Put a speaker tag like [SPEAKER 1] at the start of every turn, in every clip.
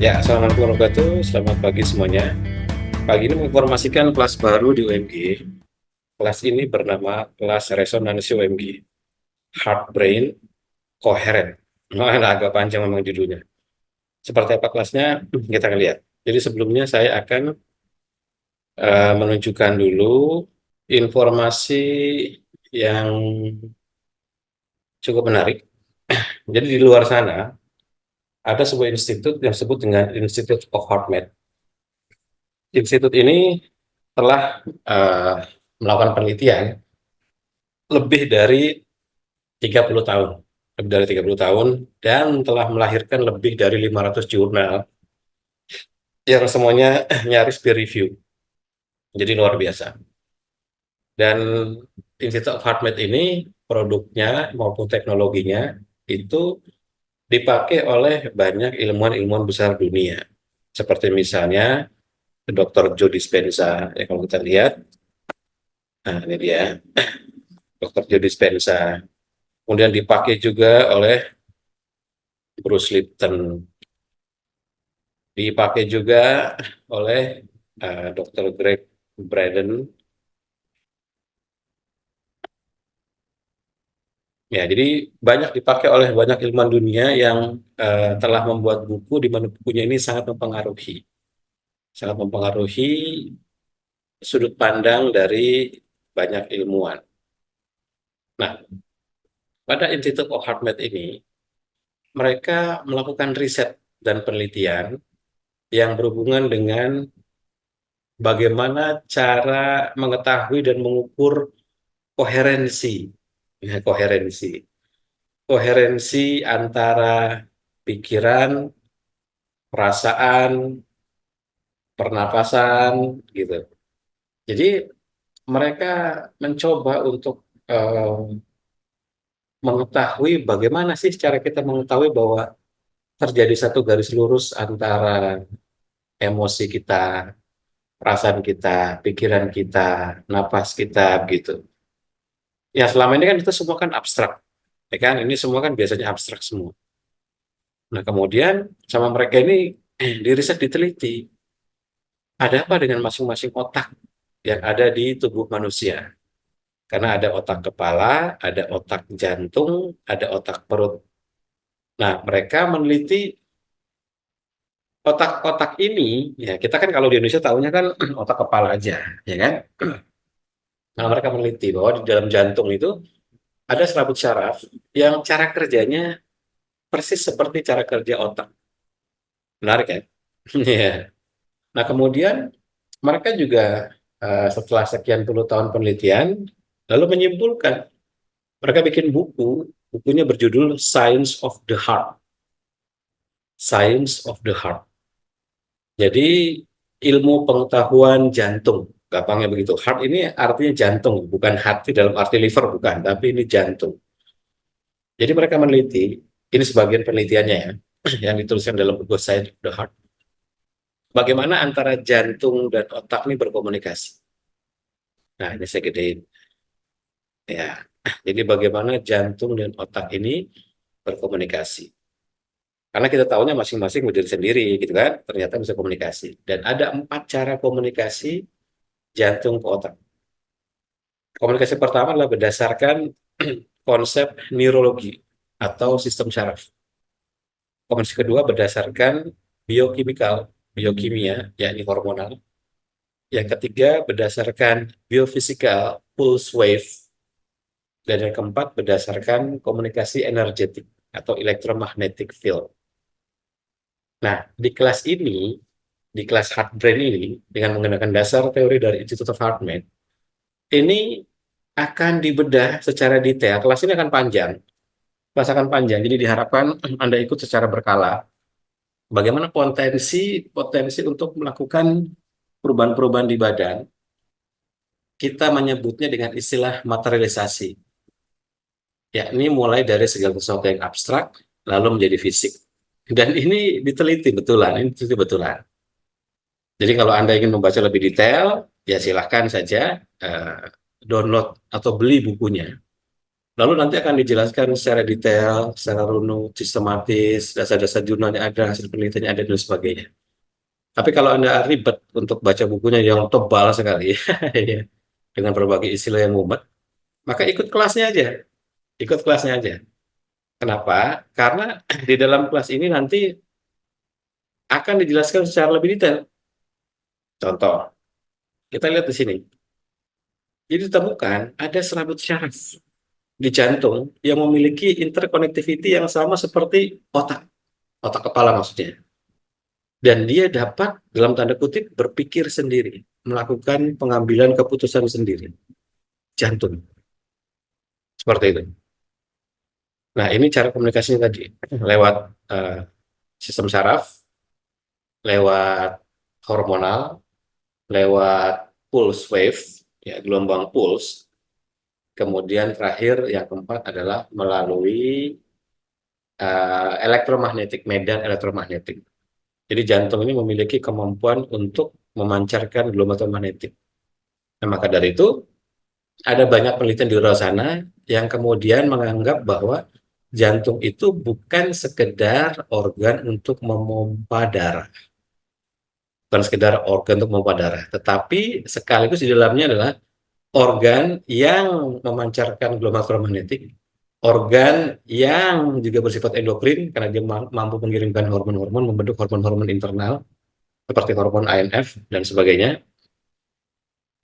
[SPEAKER 1] Ya, Assalamualaikum warahmatullahi wabarakatuh. Selamat pagi semuanya. Pagi ini menginformasikan kelas baru di UMG. Kelas ini bernama kelas resonansi UMG. Heart Brain Coherent. Nah, agak panjang memang judulnya. Seperti apa kelasnya? Kita akan lihat. Jadi sebelumnya saya akan menunjukkan dulu informasi yang cukup menarik. Jadi di luar sana ada sebuah institut yang disebut dengan Institute of HeartMath. Institut ini telah melakukan penelitian lebih dari 30 tahun. Lebih dari 30 tahun dan telah melahirkan lebih dari 500 jurnal yang semuanya nyaris peer review. Jadi luar biasa. Dan Institute of HeartMath ini produknya maupun teknologinya itu dipakai oleh banyak ilmuwan-ilmuwan besar dunia. Seperti misalnya Dr. Joe Dispenza, ya kalau kita lihat, nah ini dia, Dr. Joe Dispenza. Kemudian dipakai juga oleh Bruce Lipton, dipakai juga oleh Dr. Greg Braden. Ya, jadi banyak dipakai oleh banyak ilmuwan dunia yang telah membuat buku di mana bukunya ini sangat mempengaruhi sudut pandang dari banyak ilmuwan. Nah, pada Institute of HeartMath ini, mereka melakukan riset dan penelitian yang berhubungan dengan bagaimana cara mengetahui dan mengukur koherensi. Ya, koherensi antara pikiran, perasaan, pernapasan, gitu. Jadi mereka mencoba untuk eh, mengetahui bagaimana sih cara kita mengetahui bahwa terjadi satu garis lurus antara emosi kita, perasaan kita, pikiran kita, napas kita, gitu. Ya selama ini kan itu semua kan abstrak, ya kan? Ini semua kan biasanya abstrak semua. Nah kemudian sama mereka ini diriset diteliti ada apa dengan masing-masing otak yang ada di tubuh manusia. Karena ada otak kepala, ada otak jantung, ada otak perut. Nah, mereka meneliti otak-otak ini, ya kita kan kalau di Indonesia tahunya kan otak kepala aja, ya kan? Nah, mereka meneliti bahwa di dalam jantung itu ada serabut syaraf yang cara kerjanya persis seperti cara kerja otak. Menarik kan? Iya. Nah, kemudian mereka juga setelah sekian puluh tahun penelitian, lalu menyimpulkan, mereka bikin buku, bukunya berjudul Science of the Heart. Science of the Heart. Jadi ilmu pengetahuan jantung, gampangnya begitu. Heart ini artinya jantung, bukan hati dalam arti liver, bukan, tapi ini jantung. Jadi mereka meneliti, ini sebagian penelitiannya ya, yang dituliskan dalam buku Science of the Heart. Bagaimana antara jantung dan otak ini berkomunikasi. Nah, ini saya gedein. Ya, jadi bagaimana jantung dan otak ini berkomunikasi. Karena kita tahunya masing-masing berdiri sendiri, gitu kan? Ternyata bisa komunikasi. Dan ada 4 cara komunikasi jantung ke otak. Komunikasi pertama adalah berdasarkan konsep neurologi atau sistem saraf. Komunikasi kedua berdasarkan biokimikal, biokimia, yakni hormonal. Yang ketiga berdasarkan biofisikal, pulse wave. Dan yang keempat berdasarkan komunikasi energetik atau electromagnetic field. Nah, di kelas ini, di kelas Heart Brain ini, dengan menggunakan dasar teori dari Institute of HeartMath, ini akan dibedah secara detail. Kelas ini akan panjang, rasakan panjang. Jadi diharapkan Anda ikut secara berkala. Bagaimana potensi potensi untuk melakukan perubahan-perubahan di badan, kita menyebutnya dengan istilah materialisasi. Yakni mulai dari segala sesuatu yang abstrak, lalu menjadi fisik. Dan ini diteliti betulan, ini diteliti betulan. Jadi kalau Anda ingin membaca lebih detail, ya silahkan saja download atau beli bukunya. Lalu nanti akan dijelaskan secara detail, secara runut, sistematis, dasar-dasar jurnalnya ada, hasil penelitiannya ada, dan sebagainya. Tapi kalau Anda ribet untuk baca bukunya yang tebal sekali, ya, dengan berbagai istilah yang mumet, maka ikut kelasnya aja. Ikut kelasnya aja. Kenapa? Karena di dalam kelas ini nanti akan dijelaskan secara lebih detail. Contoh, kita lihat di sini. Jadi ditemukan ada serabut syaraf di jantung yang memiliki interconnectivity yang sama seperti otak, otak kepala maksudnya. Dan dia dapat, dalam tanda kutip, berpikir sendiri, melakukan pengambilan keputusan sendiri. Jantung, seperti itu. Nah, ini cara komunikasinya tadi, lewat eh, sistem saraf, lewat hormonal, lewat pulse wave, ya, gelombang pulse. Kemudian terakhir, yang keempat adalah melalui elektromagnetik, medan elektromagnetik. Jadi jantung ini memiliki kemampuan untuk memancarkan gelombang elektromagnetik. Nah, maka dari itu, ada banyak penelitian di luar sana yang kemudian menganggap bahwa jantung itu bukan sekedar organ untuk memompa darah, bukan sekedar organ untuk memompa darah, tetapi sekaligus di dalamnya adalah organ yang memancarkan gelombang elektromagnetik, organ yang juga bersifat endokrin karena dia mampu mengirimkan hormon-hormon, membentuk hormon-hormon internal seperti hormon INF dan sebagainya,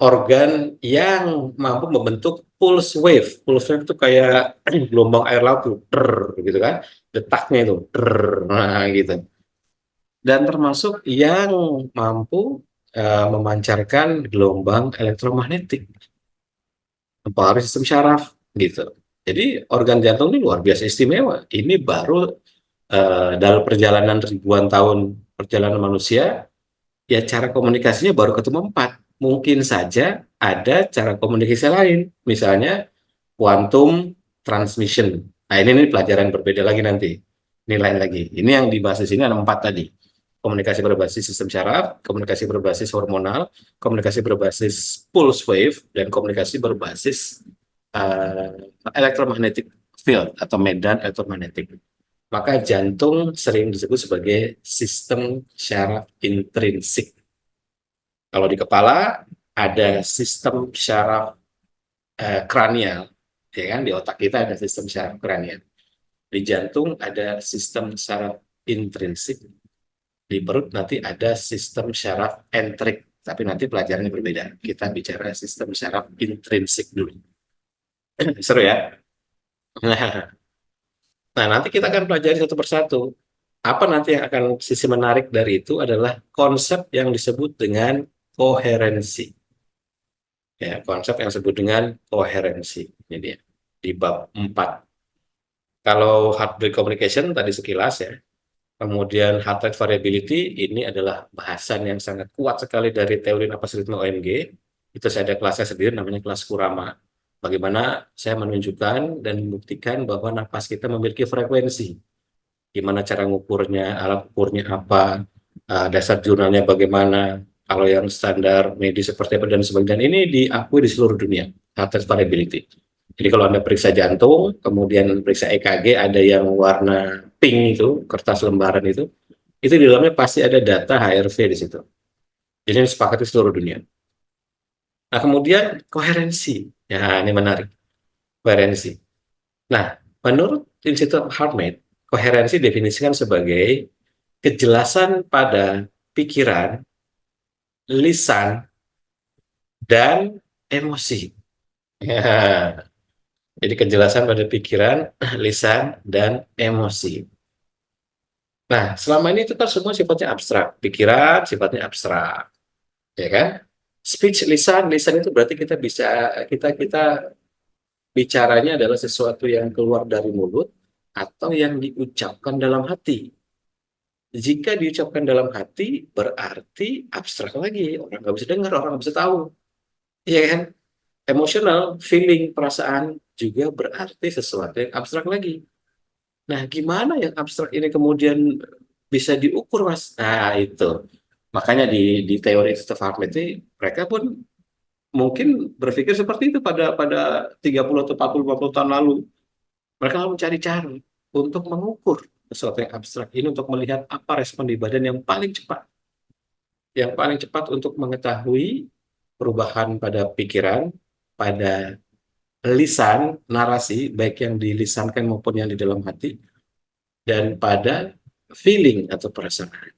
[SPEAKER 1] organ yang mampu membentuk pulse wave. Pulse wave itu kayak gelombang air laut tuh, gitu kan, detaknya itu, nah gitu. Dan termasuk yang mampu memancarkan gelombang elektromagnetik, mempengaruhi sistem syaraf, gitu. Jadi organ jantung ini luar biasa istimewa. Ini baru dalam perjalanan ribuan tahun perjalanan manusia, ya cara komunikasinya baru ketemu empat. Mungkin saja ada cara komunikasi lain, misalnya quantum transmission. Nah, ini pelajaran berbeda lagi nanti. Ini lain lagi. Ini yang dibahas di sini ada empat tadi. Komunikasi berbasis sistem syaraf, komunikasi berbasis hormonal, komunikasi berbasis pulse wave, dan komunikasi berbasis uh, electromagnetic field atau medan elektromagnetik. Maka jantung sering disebut sebagai sistem syaraf intrinsik. Kalau di kepala ada sistem syaraf kranial, ya kan? Di otak kita ada sistem syaraf kranial. Di jantung ada sistem syaraf intrinsik. Di perut nanti ada sistem syaraf entrik. Tapi nanti pelajarannya berbeda. Kita bicara sistem syaraf intrinsik dulu. Seru ya? Nah, nanti kita akan pelajari satu persatu. Apa nanti yang akan sisi menarik dari itu adalah konsep yang disebut dengan koherensi. Ya, konsep yang disebut dengan koherensi. Ini dia, di bab 4. Kalau heart-rate communication tadi sekilas ya. Kemudian heart rate variability ini adalah bahasan yang sangat kuat sekali dari teori napas ritme OMG. Itu saya ada kelasnya sendiri namanya kelas Kurama. Bagaimana saya menunjukkan dan membuktikan bahwa napas kita memiliki frekuensi. Gimana cara ngukurnya, alat ukurnya apa, dasar jurnalnya bagaimana, kalau yang standar medis seperti apa dan sebagainya. Dan ini diakui di seluruh dunia, heart rate variability. Jadi kalau Anda periksa jantung, kemudian periksa EKG, ada yang warna pink itu, kertas lembaran itu di dalamnya pasti ada data HRV di situ. Jadi ini sepakati seluruh dunia. Nah, kemudian koherensi. Ya, ini menarik. Koherensi. Nah, menurut Institute of HeartMate, koherensi definisikan sebagai kejelasan pada pikiran, lisan, dan emosi. Ya, jadi kejelasan pada pikiran, lisan, dan emosi. Nah, selama ini itu kan semua sifatnya abstrak. Pikiran sifatnya abstrak, ya kan? Speech, lisan, lisan itu berarti kita bisa kita bicaranya adalah sesuatu yang keluar dari mulut atau yang diucapkan dalam hati. Jika diucapkan dalam hati, berarti abstrak lagi. Orang nggak bisa dengar, orang nggak bisa tahu. Iya kan? Emosional, feeling, perasaan juga berarti sesuatu yang abstrak lagi. Nah, gimana yang abstrak ini kemudian bisa diukur, Mas? Nah, itu. Makanya di teori Stefan ini mereka pun mungkin berpikir seperti itu pada 30 atau 40 50 tahun lalu. Mereka lalu mencari cara untuk mengukur sesuatu yang abstrak ini untuk melihat apa respon di badan yang paling cepat. Yang paling cepat untuk mengetahui perubahan pada pikiran, pada lisan, narasi, baik yang dilisankan maupun yang di dalam hati, dan pada feeling atau perasaan.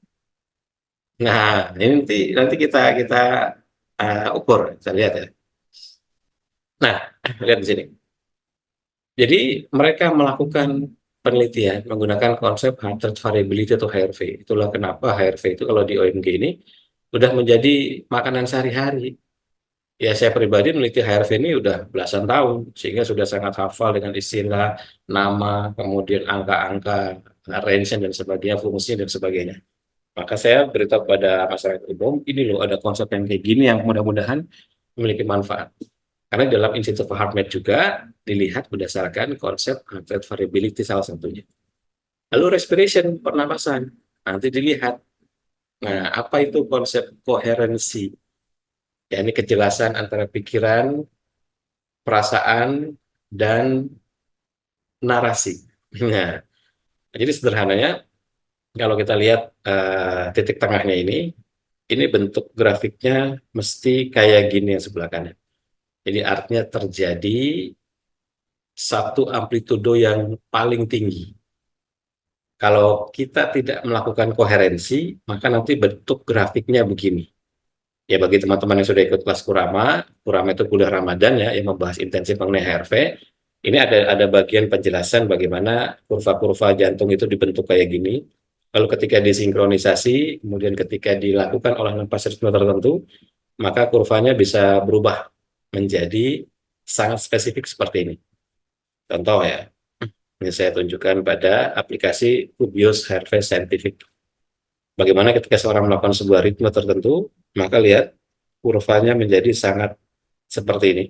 [SPEAKER 1] Nah, ini nanti kita ukur, kita lihat ya. Nah, lihat di sini. Jadi mereka melakukan penelitian menggunakan konsep heart rate variability atau HRV. Itulah kenapa HRV itu kalau di OMG ini udah menjadi makanan sehari-hari. Ya saya pribadi meneliti HRV ini udah belasan tahun, sehingga sudah sangat hafal dengan istilah, nama, kemudian angka-angka, range dan sebagainya, fungsi dan sebagainya. Maka saya beritahu kepada masyarakat umum, ini loh ada konsep yang kayak gini yang mudah-mudahan memiliki manfaat. Karena dalam Institute for HeartMath juga dilihat berdasarkan konsep heart rate variability salah satunya. Lalu respiration, pernapasan, nanti dilihat. Nah, apa itu konsep koherensi? Ya, ini kejelasan antara pikiran, perasaan, dan narasi. Nah, jadi sederhananya, kalau kita lihat titik tengahnya ini bentuk grafiknya mesti kayak gini yang sebelah kanan. Jadi artinya terjadi satu amplitudo yang paling tinggi. Kalau kita tidak melakukan koherensi, maka nanti bentuk grafiknya begini. Ya bagi teman-teman yang sudah ikut kelas Kurama, Kurama itu kuliah Ramadan ya, yang membahas intensif mengenai HRV. Ini ada bagian penjelasan bagaimana kurva-kurva jantung itu dibentuk kayak gini. Lalu ketika disinkronisasi, kemudian ketika dilakukan oleh napas ritme tertentu, maka kurvanya bisa berubah menjadi sangat spesifik seperti ini. Contoh ya, ini saya tunjukkan pada aplikasi Kubius HRV Scientific. Bagaimana ketika seorang melakukan sebuah ritme tertentu, maka lihat kurvanya menjadi sangat seperti ini.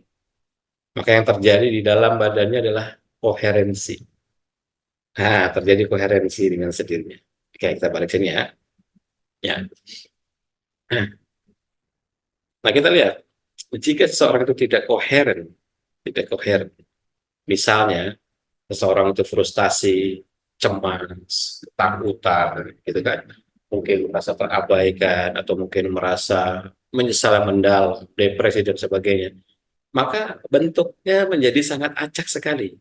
[SPEAKER 1] Maka yang terjadi di dalam badannya adalah koherensi. Nah, terjadi koherensi dengan sendirinya. Oke, kita balik sini ya. Ya. Nah, kita lihat jika seseorang itu tidak koheren, misalnya seseorang itu frustasi, cemas, ketakutan, gitu kan, mungkin merasa terabaikan atau mungkin merasa menyesal mendalam, depresi dan sebagainya, maka bentuknya menjadi sangat acak sekali.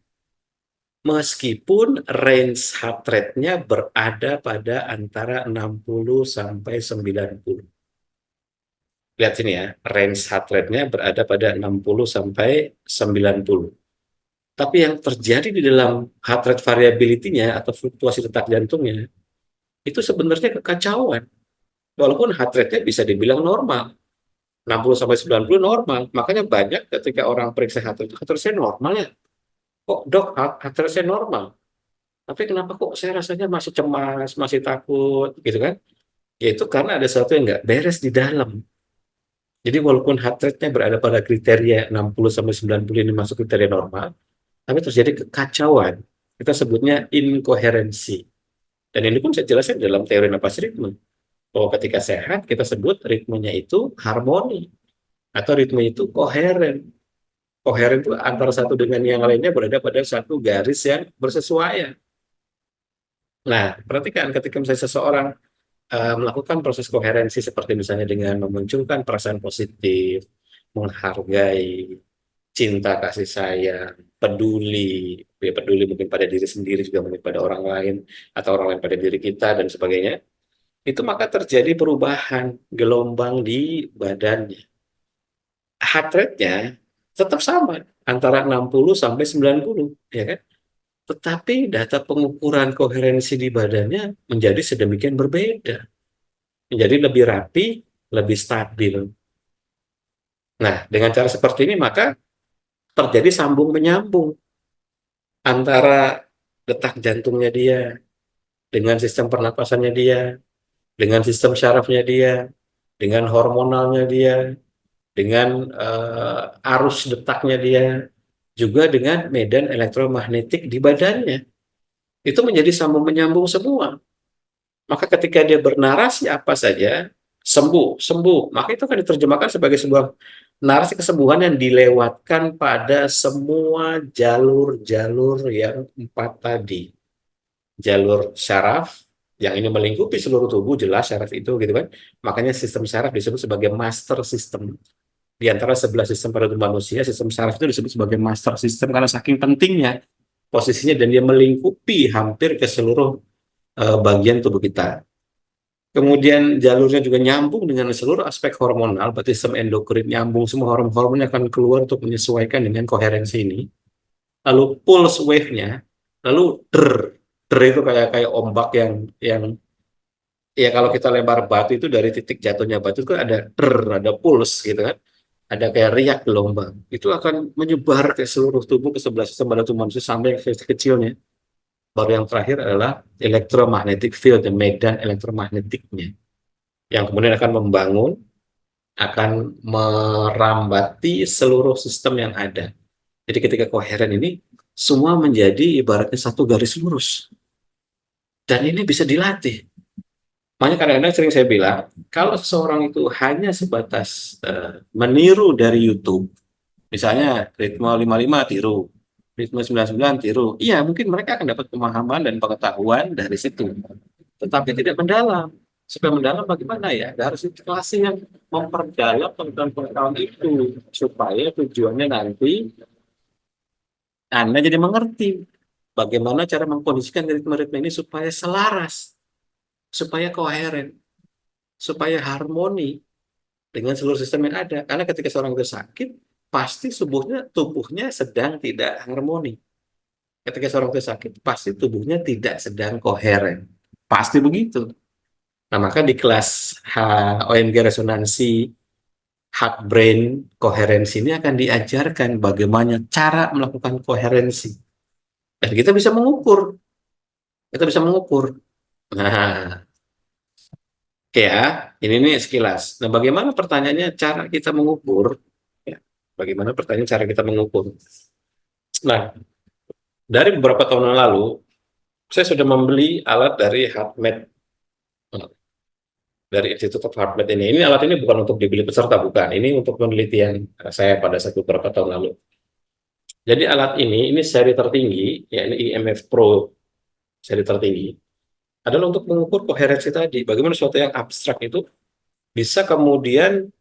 [SPEAKER 1] Meskipun range heart rate-nya berada pada antara 60 sampai 90. Lihat sini ya, range heart rate-nya berada pada 60 sampai 90. Tapi yang terjadi di dalam heart rate variability-nya atau fluktuasi detak jantungnya, itu sebenarnya kekacauan. Walaupun heart rate-nya bisa dibilang normal. 60 sampai 90 normal. Makanya banyak ketika orang periksa heart rate saya normal ya. Kok dok, heart rate saya normal? Tapi kenapa kok saya rasanya masih cemas, masih takut, gitu kan? Ya itu karena ada sesuatu yang nggak beres di dalam. Jadi walaupun heart rate-nya berada pada kriteria 60 sampai 90 ini masuk kriteria normal, tapi terjadi kekacauan. Kita sebutnya inkoherensi. Dan ini pun saya jelaskan dalam teori napas ritme. Bahwa ketika sehat, kita sebut ritmenya itu harmoni. Atau ritme itu koheren. Koheren itu antara satu dengan yang lainnya berada pada satu garis yang bersesuaian. Nah, perhatikan ketika misalnya seseorang melakukan proses koherensi seperti misalnya dengan memunculkan perasaan positif, menghargai, cinta kasih sayang, peduli, ya peduli mungkin pada diri sendiri juga mungkin pada orang lain atau orang lain pada diri kita dan sebagainya, itu maka terjadi perubahan gelombang di badannya. Heart rate-nya tetap sama antara 60 sampai 90, ya kan? Tetapi data pengukuran koherensi di badannya menjadi sedemikian berbeda, menjadi lebih rapi, lebih stabil. Nah, dengan cara seperti ini maka terjadi sambung menyambung antara detak jantungnya dia, dengan sistem pernapasannya dia, dengan sistem syarafnya dia, dengan hormonalnya dia, dengan arus detaknya dia, juga dengan medan elektromagnetik di badannya. Itu menjadi sambung menyambung semua. Maka ketika dia bernarasi apa saja, sembuh, sembuh, maka itu akan diterjemahkan sebagai sebuah narasi kesembuhan yang dilewatkan pada semua jalur-jalur yang empat tadi. Jalur syaraf, yang ini melingkupi seluruh tubuh, jelas syaraf itu gitu kan. Makanya sistem syaraf disebut sebagai master system. Di antara 11 sistem pada tubuh manusia, sistem syaraf itu disebut sebagai master system karena saking pentingnya posisinya dan dia melingkupi hampir ke seluruh bagian tubuh kita. Kemudian jalurnya juga nyambung dengan seluruh aspek hormonal, berarti sistem endokrin nyambung, semua hormon-hormonnya akan keluar untuk menyesuaikan dengan koherensi ini. Lalu pulse wave-nya, lalu der, der itu kayak kayak ombak yang ya kalau kita lempar batu itu dari titik jatuhnya batu itu kan ada der, ada pulse gitu kan. Ada kayak riak gelombang. Itu akan menyebar ke seluruh tubuh ke sebelah sistem pada tubuh manusia sampai ke kecilnya. Baru yang terakhir adalah electromagnetic field, medan elektromagnetiknya yang kemudian akan membangun, akan merambati seluruh sistem yang ada. Jadi ketika koheren ini, semua menjadi ibaratnya satu garis lurus. Dan ini bisa dilatih. Makanya kadang-kadang sering saya bilang, kalau seseorang itu hanya sebatas meniru dari YouTube, misalnya ritme 55 tiru, ritme 99 tiru, iya mungkin mereka akan dapat pemahaman dan pengetahuan dari situ. Tetapi tidak mendalam. Supaya mendalam bagaimana ya? Harus kelas yang memperdalam pengetahuan itu supaya tujuannya nanti Anda jadi mengerti bagaimana cara mengkondisikan ritme-ritme ini supaya selaras, supaya koheren, supaya harmoni dengan seluruh sistem yang ada. Karena ketika seorang itu sakit, pasti tubuhnya sedang tidak harmoni. Ketika seorang itu sakit, pasti tubuhnya tidak sedang koheren. Pasti begitu. Nah, maka di kelas OMG resonansi heart brain koherensi ini akan diajarkan bagaimana cara melakukan koherensi. Dan kita bisa mengukur. Kita bisa mengukur. Nah, oke ya, ini nih sekilas. Nah, bagaimana pertanyaannya cara kita mengukur? Ya, bagaimana pertanyaan cara kita mengukur? Nah, dari beberapa tahun yang lalu, saya sudah membeli alat dari HeartMath, dari Institute of HeartMath ini. Ini alat ini bukan untuk dibeli peserta, bukan. Ini untuk penelitian saya pada satu beberapa tahun lalu. Jadi alat ini seri tertinggi, ya ini IMF Pro seri tertinggi, adalah untuk mengukur koherensi tadi. Bagaimana sesuatu yang abstrak itu bisa kemudian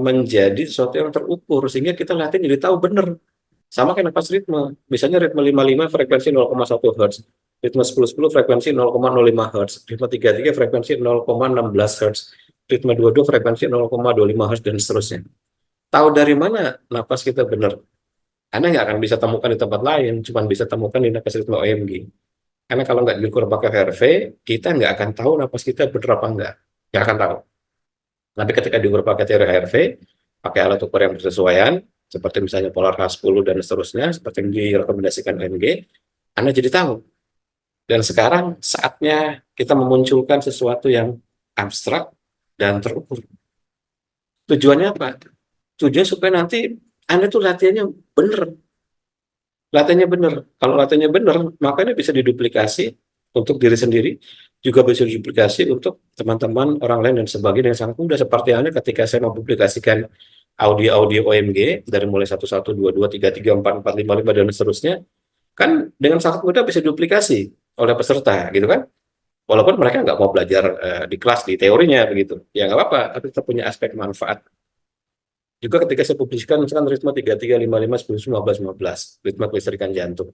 [SPEAKER 1] menjadi sesuatu yang terukur, sehingga kita latihan jadi tahu benar. Sama kayak napas ritme. Misalnya ritme 55 frekuensi 0,1 Hz, ritme 10-10 frekuensi 0,05 Hz, ritme 33 frekuensi 0,16 Hz, ritme 22 frekuensi 0,25 Hz, dan seterusnya. Tahu dari mana napas kita benar? Anda nggak akan bisa temukan di tempat lain, cuma bisa temukan di napas ritme OMG. Karena kalau nggak diukur pakai HRV, kita nggak akan tahu napas kita benar apa nggak. Nggak akan tahu. Tapi ketika diukur pakai teori HRV, pakai alat ukur yang bersesuaian, seperti misalnya Polar H10 dan seterusnya, seperti yang direkomendasikan OMG, Anda jadi tahu. Dan sekarang saatnya kita memunculkan sesuatu yang abstrak dan terukur. Tujuannya apa? Tujuannya supaya nanti Anda tuh latihannya benar. Latihannya benar. Kalau latihannya benar, makanya bisa diduplikasi untuk diri sendiri, juga bisa diduplikasi untuk teman-teman, orang lain, dan sebagainya dengan sangat mudah. Seperti halnya ketika saya mempublikasikan audio-audio OMG, dari mulai 11, 22, 33, 44, 55, dan seterusnya, kan dengan sangat mudah bisa diduplikasi oleh peserta, gitu kan? Walaupun mereka nggak mau belajar di kelas, di teorinya, begitu. Ya nggak apa-apa, tapi tetap punya aspek manfaat. Juga ketika saya publikasikan misalkan ritme 33, 55, 10, 15, 15, ritme kelistrikan jantung.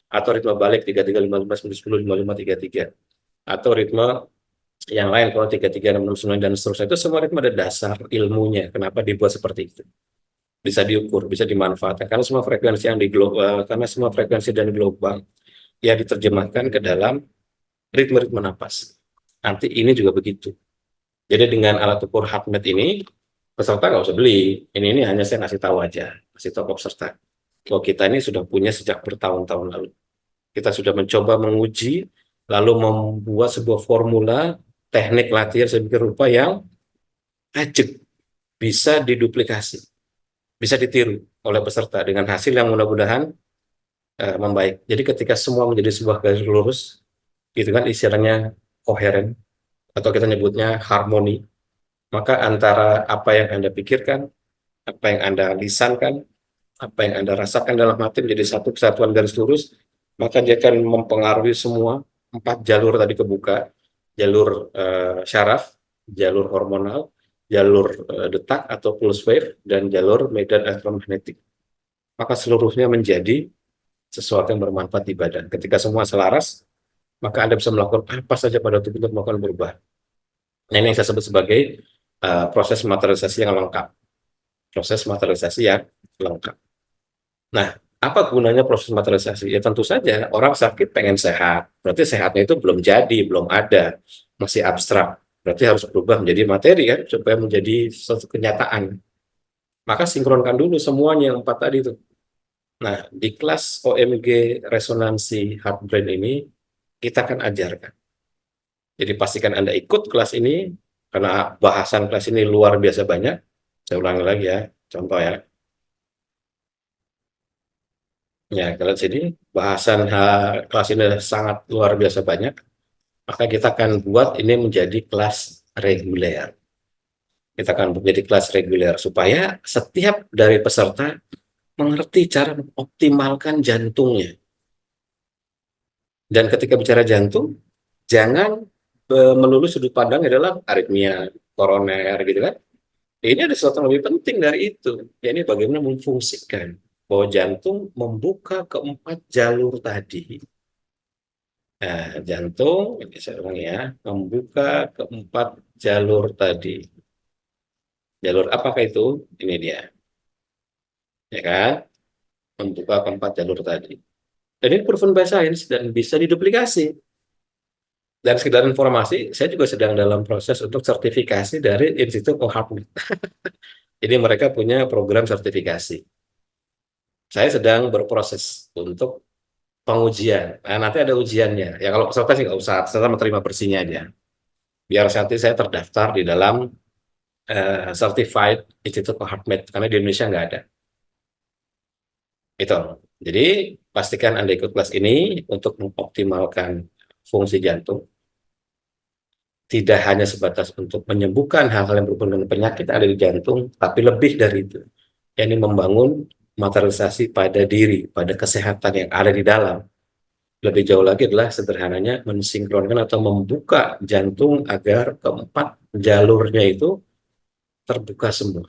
[SPEAKER 1] Atau ritme balik 33, 15, 10, 10, 55, 33. Atau ritme yang lain kalau 33, 6, 9, dan seterusnya. Itu semua ritme ada dasar ilmunya. Kenapa dibuat seperti itu? Bisa diukur, bisa dimanfaatkan. Karena semua frekuensi yang di global, karena semua frekuensi dan gelombang ya diterjemahkan ke dalam ritme-ritme napas. Nanti ini juga begitu. Jadi dengan alat ukur HeartMath ini, peserta nggak usah beli. Ini hanya saya ngasih tahu aja, ngasih tahu ke peserta. Kalau kita ini sudah punya sejak bertahun-tahun lalu. Kita sudah mencoba menguji, lalu membuat sebuah formula teknik latihan sedemikian rupa yang ajak, bisa diduplikasi, bisa ditiru oleh peserta dengan hasil yang mudah-mudahan membaik. Jadi ketika semua menjadi sebuah garis lurus, itu kan istilahnya koheren, atau kita nyebutnya harmoni, maka antara apa yang Anda pikirkan, apa yang Anda lisankan, apa yang Anda rasakan dalam hati menjadi satu kesatuan garis lurus, maka dia akan mempengaruhi semua empat jalur tadi kebuka, jalur syaraf, jalur hormonal, jalur detak atau pulse wave, dan jalur medan elektromagnetik. Maka seluruhnya menjadi sesuatu yang bermanfaat di badan. Ketika semua selaras, maka Anda bisa melakukan apa saja pada tubuh untuk melakukan perubahan. Nah, ini yang saya sebut sebagai proses materialisasi yang lengkap. Proses materialisasi yang lengkap. Nah, apa gunanya proses materialisasi? Ya tentu saja orang sakit pengen sehat. Berarti sehatnya itu belum jadi, belum ada, masih abstrak. Berarti harus berubah menjadi materi kan, supaya menjadi suatu kenyataan. Maka sinkronkan dulu semuanya yang empat tadi itu. Nah, di kelas OMG resonansi heart brain ini kita akan ajarkan. Jadi pastikan Anda ikut kelas ini karena bahasan kelas ini luar biasa banyak. Saya ulangi lagi ya, contoh ya. Ya, kalau sini bahasan kelas ini sangat luar biasa banyak, maka kita akan buat ini menjadi kelas reguler. Kita akan menjadi kelas reguler supaya setiap dari peserta mengerti cara mengoptimalkan jantungnya. Dan ketika bicara jantung, jangan melulu sudut pandang adalah aritmia, koroner gitu kan. Ini ada sesuatu yang lebih penting dari itu. Ya, ini bagaimana memfungsikan bahwa jantung membuka keempat jalur tadi. Nah, jantung, ini saya ulangi ya, membuka keempat jalur tadi. Jalur apakah itu? Ini dia, ya kan? Membuka keempat jalur tadi. Dan ini proven by science dan bisa diduplikasi. Dan sekedar informasi, saya juga sedang dalam proses untuk sertifikasi dari Institute of Heart. Jadi mereka punya program sertifikasi. Saya sedang berproses untuk pengujian. Nah, nanti ada ujiannya. Ya kalau peserta sih nggak usah, peserta menerima bersihnya aja. Biar nanti saya terdaftar di dalam Certified Institute of Heart Med, karena di Indonesia nggak ada. Itu. Jadi pastikan Anda ikut kelas ini untuk mengoptimalkan fungsi jantung. Tidak hanya sebatas untuk menyembuhkan hal-hal yang berhubungan dengan penyakit yang ada di jantung, tapi lebih dari itu. Ini membangun materialisasi pada diri, pada kesehatan yang ada di dalam. Lebih jauh lagi adalah sederhananya mensinkronkan atau membuka jantung agar keempat jalurnya itu terbuka semua.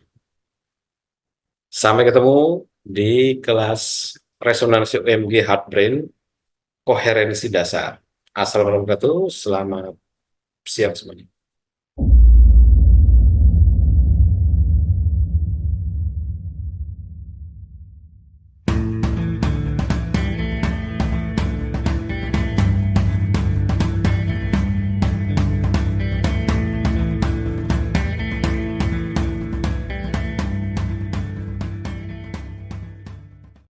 [SPEAKER 1] Sampai ketemu di kelas resonansi UMG Heart Brain, koherensi dasar. Assalamualaikum warahmatullahi wabarakatuh. Selamat siang semuanya.